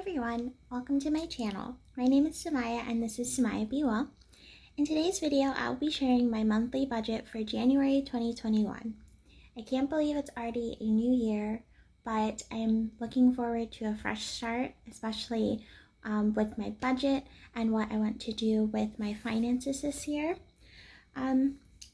everyone, welcome to my channel. My name is Samaya and this is Samaya Be Well. In today's video, I'll be sharing my monthly budget for January 2021. I can't believe it's already a new year, but I'm looking forward to a fresh start, especially with my budget and what I want to do with my finances this year.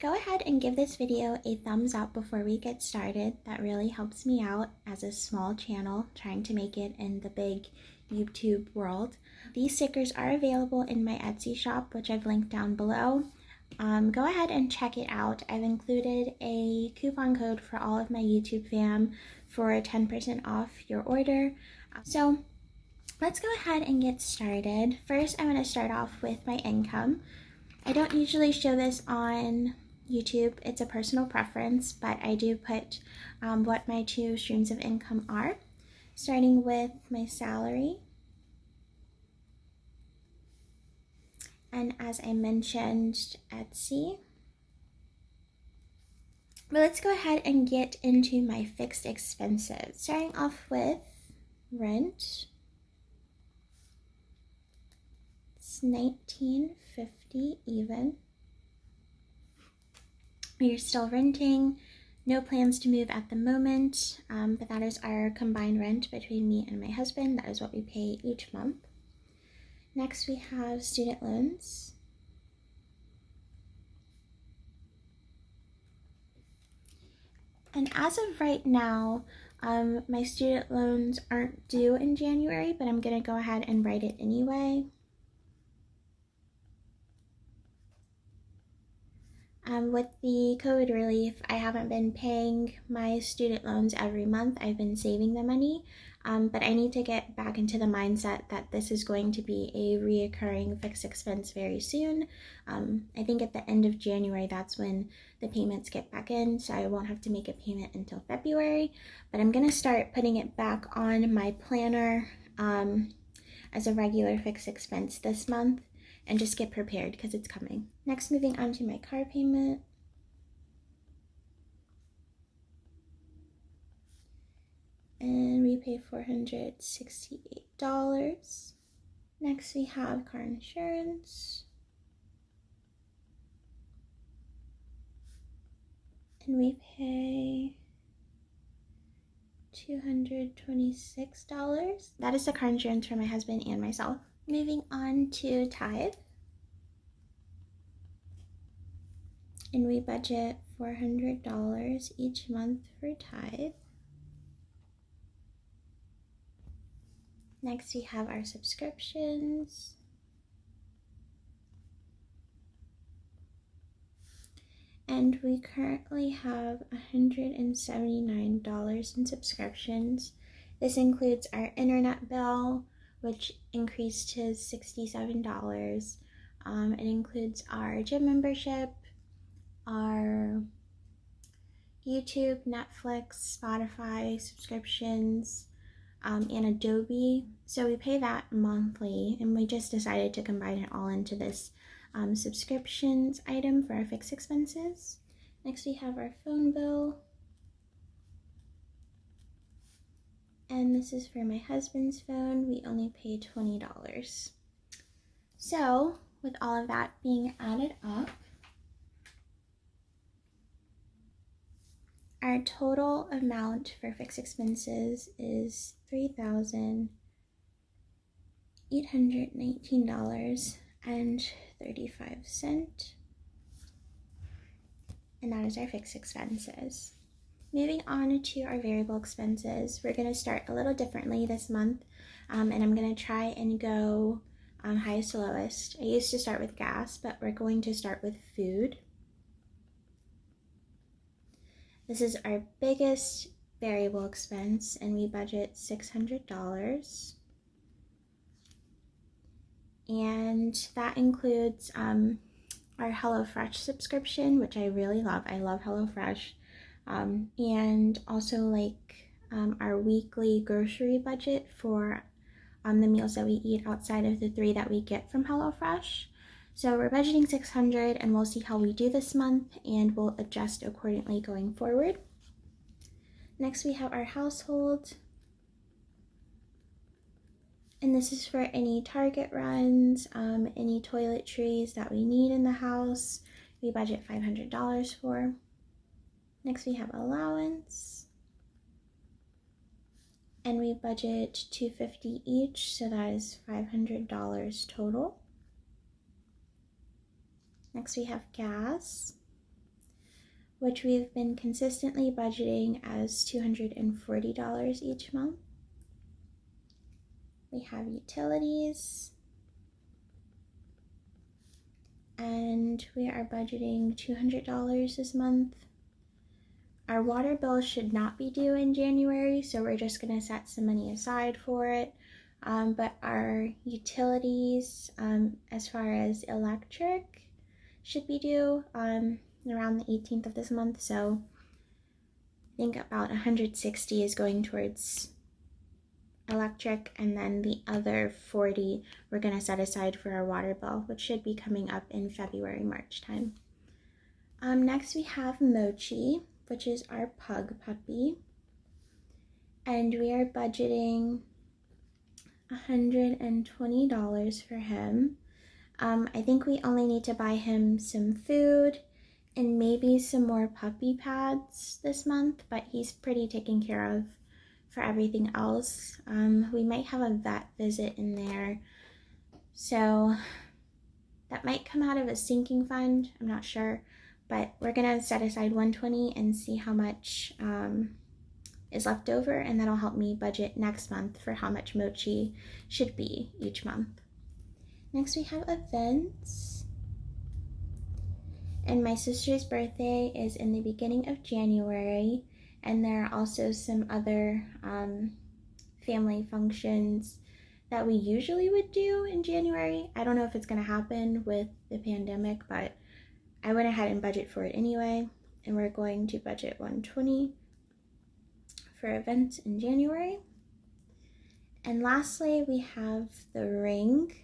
Go ahead and give this video a thumbs up before we get started. That really helps me out as a small channel trying to make it in the big YouTube world. These stickers are available in my Etsy shop, which I've linked down below. Go ahead and check it out. I've included a coupon code for all of my YouTube fam for 10% off your order. So let's go ahead and get started. First, I'm going to start off with my income. I don't usually show this on YouTube, it's a personal preference, but I do put what my two streams of income are, starting with my salary. And as I mentioned, Etsy. But let's go ahead and get into my fixed expenses. Starting off with rent. It's $19.50 even. We are still renting, no plans to move at the moment, but that is our combined rent between me and my husband. That is what we pay each month. Next we have student loans. And as of right now, my student loans aren't due in January, but I'm gonna go ahead and write it anyway. With the COVID relief, I haven't been paying my student loans every month. I've been saving the money, but I need to get back into the mindset that this is going to be a reoccurring fixed expense very soon. I think at the end of January, that's when the payments get back in, so I won't have to make a payment until February, but I'm gonna start putting it back on my planner as a regular fixed expense this month. And just get prepared because it's coming. Next, moving on to my car payment. And we pay $468. Next, we have car insurance. And we pay $226. That is the car insurance for my husband and myself. Moving on to tithe. And we budget $400 each month for tithe. Next we have our subscriptions. And we currently have $179 in subscriptions. This includes our internet bill, which increased to $67. It includes our gym membership, our YouTube, Netflix, Spotify subscriptions, and Adobe. So we pay that monthly, and we just decided to combine it all into this subscriptions item for our fixed expenses. Next we have our phone bill. And this is for my husband's phone. We only pay $20. So with all of that being added up, our total amount for fixed expenses is $3,819.35. And that is our fixed expenses. Moving on to our variable expenses, we're going to start a little differently this month, and I'm going to try and go highest to lowest. I used to start with gas, but we're going to start with food. This is our biggest variable expense, and we budget $600. And that includes our HelloFresh subscription, which I really love. I love HelloFresh. And also like our weekly grocery budget for the meals that we eat outside of the 3 that we get from HelloFresh. So we're budgeting $600, and we'll see how we do this month, and we'll adjust accordingly going forward. Next we have our household. And this is for any Target runs, any toiletries that we need in the house. We budget $500 for. Next we have allowance. And we budget $250 each, so that is $500 total. Next we have gas, which we've been consistently budgeting as $240 each month. We have utilities, and we are budgeting $200 this month. Our water bill should not be due in January, so we're just going to set some money aside for it. But our utilities, as far as electric, should be due around the 18th of this month, so I think about $160 is going towards electric, and then the other $40 we're going to set aside for our water bill, which should be coming up in February, March time. Next we have Mochi, which is our pug puppy, and we are budgeting $120 for him. I think we only need to buy him some food and maybe some more puppy pads this month, but he's pretty taken care of for everything else. We might have a vet visit in there, so that might come out of a sinking fund, I'm not sure, but we're gonna set aside $120 and see how much is left over, and that'll help me budget next month for how much Mochi should be each month. Next we have events, and my sister's birthday is in the beginning of January, and there are also some other family functions that we usually would do in January. I don't know if it's going to happen with the pandemic, but I went ahead and budget for it anyway, and we're going to budget $120 for events in January. And lastly, we have the ring.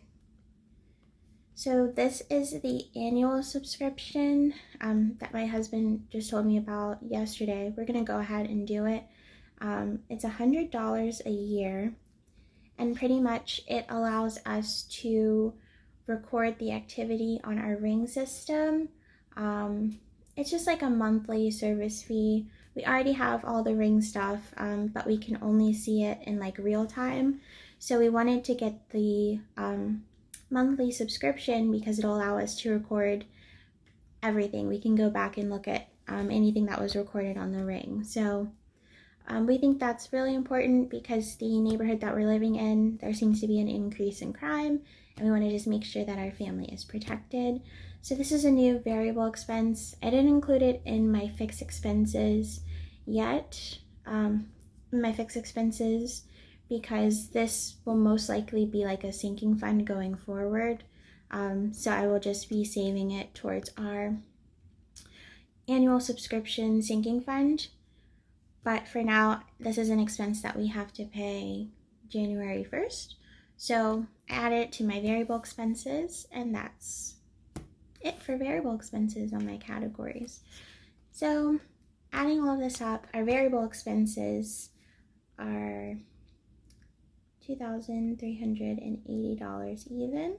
So this is the annual subscription that my husband just told me about yesterday. We're gonna go ahead and do it. It's $100 a year, and pretty much it allows us to record the activity on our ring system. It's just like a monthly service fee. We already have all the ring stuff, but we can only see it in like real time. So we wanted to get the monthly subscription because it'll allow us to record everything. We can go back and look at anything that was recorded on the ring. So we think that's really important because the neighborhood that we're living in, there seems to be an increase in crime, and we want to just make sure that our family is protected. So this is a new variable expense. I didn't include it in my fixed expenses yet, because this will most likely be like a sinking fund going forward. So I will just be saving it towards our annual subscription sinking fund. But for now, this is an expense that we have to pay January 1st. So I added it to my variable expenses, and that's it for variable expenses on my categories. So adding all of this up, our variable expenses are $2,380 even.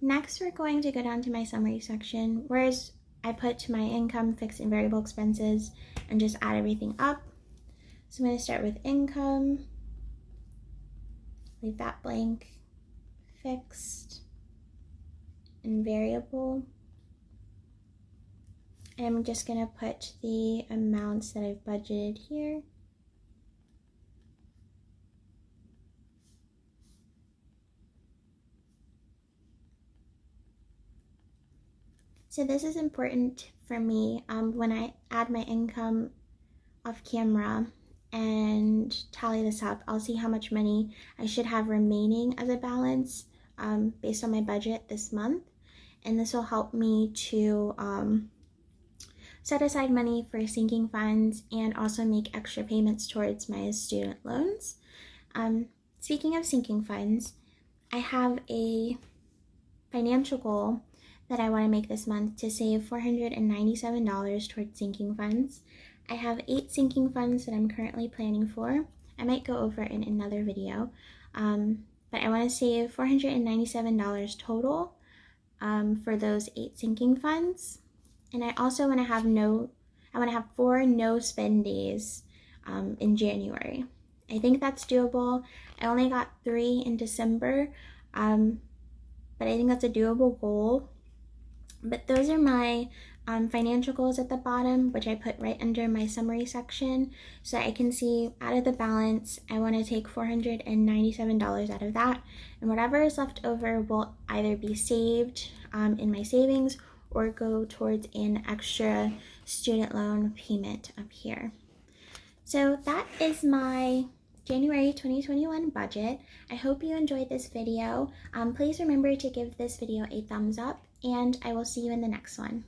Next, we're going to go down to my summary section, whereas I put to my income, fixed, and variable expenses and just add everything up. So I'm going to start with income, leave that blank, fixed, and variable. And I'm just going to put the amounts that I've budgeted here. So this is important for me when I add my income off camera and tally this up. I'll see how much money I should have remaining as a balance based on my budget this month. And this will help me to set aside money for sinking funds and also make extra payments towards my student loans. Speaking of sinking funds, I have a financial goal that I want to make this month to save $497 towards sinking funds. I have 8 sinking funds that I'm currently planning for. I might go over it in another video. But I want to save $497 total for those 8 sinking funds. And I also want to have I want to have 4 no spend days in January. I think that's doable. I only got 3 in December, but I think that's a doable goal. But those are my financial goals at the bottom, which I put right under my summary section, so I can see out of the balance, I want to take $497 out of that, and whatever is left over will either be saved in my savings or go towards an extra student loan payment up here. So that is my January 2021 budget. I hope you enjoyed this video. Please remember to give this video a thumbs up, and I will see you in the next one.